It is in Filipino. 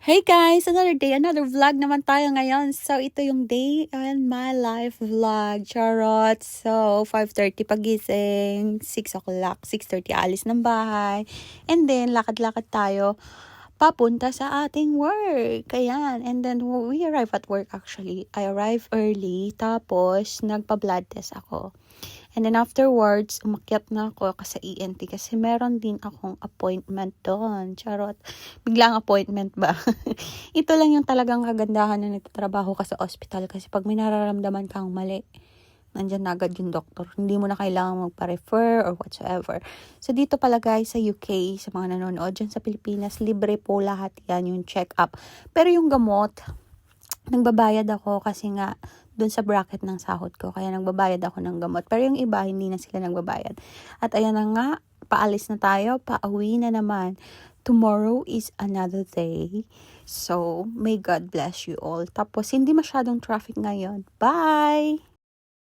Hey guys! Another day, another vlog naman tayo ngayon. So, ito yung day in my life vlog. Charot! So, 5:30 pagising, 6 o'clock, 6:30 alis ng bahay. And then, lakad-lakad tayo papunta sa ating work. Ayan. And then, we arrive at work actually. I arrive early, tapos nagpa-blood test ako. And then afterwards, umakyat na ako sa ENT kasi meron din akong appointment doon. Charot. Biglang appointment ba? Ito lang yung talagang kagandahan na nagtatrabaho ka sa hospital kasi pag may nararamdaman kang mali, nandyan na agad yung doktor. Hindi mo na kailangan magpa-refer or whatsoever. So, dito pala guys sa UK, sa mga nanonood dyan sa Pilipinas, libre po lahat yan yung check-up. Pero yung gamot, nagbabayad ako kasi nga doon sa bracket ng sahod ko. Kaya nagbabayad ako ng gamot. Pero yung iba, hindi na sila nagbabayad. At ayan na nga, paalis na tayo. Pauwi na naman. Tomorrow is another day. So, may God bless you all. Tapos, hindi masyadong traffic ngayon. Bye!